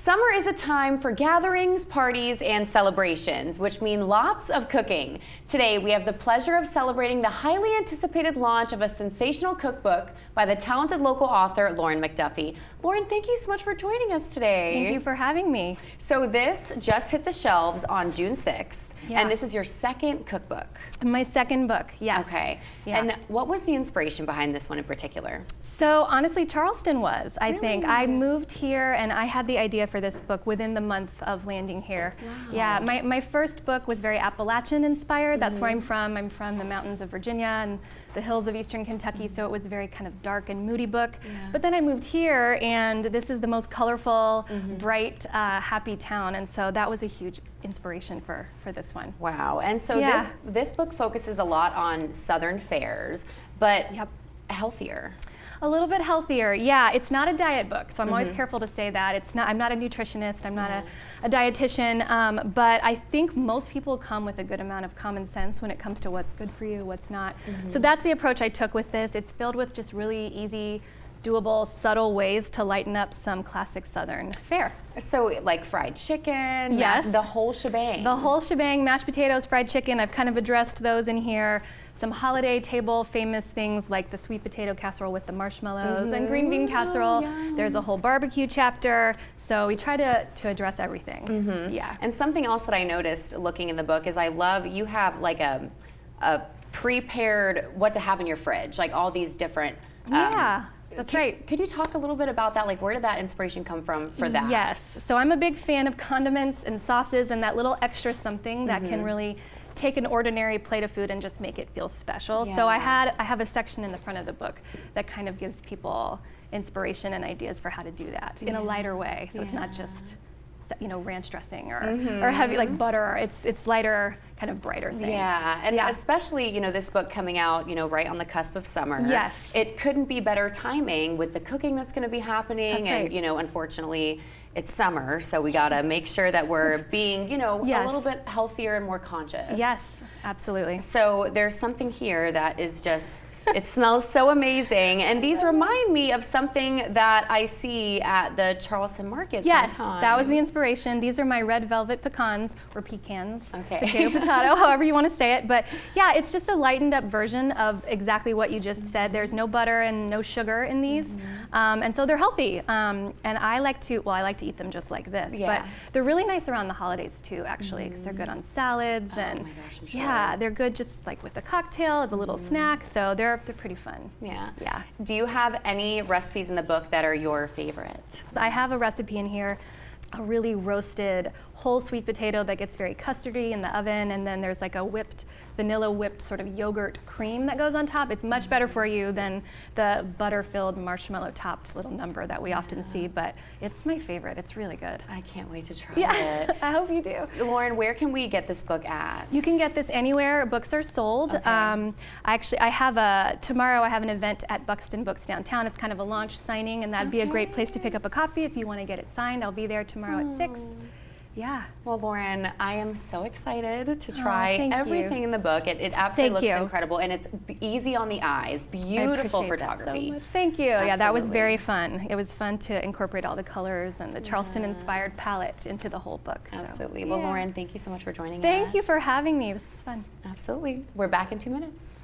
Summer is a time for gatherings, parties, and celebrations, which mean lots of cooking. Today, we have the pleasure of celebrating the highly anticipated launch of a sensational cookbook by the talented local author, Lauren McDuffie. Lauren, thank you so much for joining us today. Thank you for having me. So this just hit the shelves on June 6th, Yeah. and this is your second cookbook. My second book, yes. Okay. Yeah. And what was the inspiration behind this one in particular? So honestly, Charleston was, I Really? think. I moved here and I had the idea for this book within the month of landing here. Wow. Yeah, my first book was very Appalachian inspired. That's where I'm from. I'm from the mountains of Virginia and the hills of eastern Kentucky, so it was a very kind of dark and moody book. Yeah. But then I moved here and this is the most colorful, bright, happy town, and so that was a huge inspiration for this one. Wow. And so Yeah. this book focuses a lot on Southern fares, but Yep. healthier. A little bit healthier, yeah. It's not a diet book, so I'm always careful to say that. It's not. I'm not a nutritionist. I'm not a dietitian. But I think most people come with a good amount of common sense when it comes to what's good for you, what's not. So that's the approach I took with this. It's filled with just really easy, doable, subtle ways to lighten up some classic Southern fare. So like fried chicken, Yes. the whole shebang. The whole shebang: mashed potatoes, fried chicken. I've kind of addressed those in here. Some holiday table famous things like the sweet potato casserole with the marshmallows and green bean casserole. Yum. There's a whole barbecue chapter. So we try to address everything. Yeah. And something else that I noticed looking in the book is I love you have like a prepared what to have in your fridge, like all these different. Yeah, that's right. Could you talk a little bit about that? Like, where did that inspiration come from for that? Yes. So I'm a big fan of condiments and sauces and that little extra something that can really take an ordinary plate of food and just make it feel special. So I have a section in the front of the book that kind of gives people inspiration and ideas for how to do that in a lighter way. So it's not just, you know, ranch dressing or heavy like butter. It's lighter, kind of brighter things. Yeah, and especially, you know, this book coming out, you know, right on the cusp of summer. Yes. It couldn't be better timing with the cooking that's going to be happening. That's and, right. you know, unfortunately, it's summer, so we got to make sure that we're being, you know, a little bit healthier and more conscious. Yes, absolutely. So there's something here that is just, it smells so amazing. And these remind me of something that I see at the Charleston market Yes, sometimes. that was the inspiration. These are my red velvet pecans, or pecans, Okay. potato, however you want to say it. But yeah, it's just a lightened up version of exactly what you just said. There's no butter and no sugar in these. And so they're healthy. And I like to eat them just like this. Yeah. But they're really nice around the holidays too, actually, because they're good on salads. And my gosh, I'm sure. yeah, they're good just like with a cocktail as a little snack. So they're pretty fun. Yeah. Yeah. Do you have any recipes in the book that are your favorite? So I have a recipe in here, a really roasted whole sweet potato that gets very custardy in the oven, and then there's like a vanilla whipped sort of yogurt cream that goes on top. It's much better for you than the butter-filled marshmallow topped little number that we often see, but it's my favorite. It's really good. I can't wait to try Yeah, it. I hope you do. Lauren, where can we get this book at? You can get this anywhere books are sold. Okay. Tomorrow I have an event at Buxton Books downtown. It's kind of a launch signing, and that'd be a great place to pick up a copy if you want to get it signed. I'll be there tomorrow at 6. Yeah. Well, Lauren, I am so excited to try thank you. everything in the book. It absolutely Thank looks you. incredible, and it's easy on the eyes. Beautiful photography. So much. Thank you. Yeah, that was Absolutely. very fun. It was fun to incorporate all the colors and the Charleston-inspired palette into the whole book. So, Absolutely. Well, yeah. Lauren, thank you so much for joining us. Thank you for having me. This was fun. Absolutely. We're back in 2 minutes.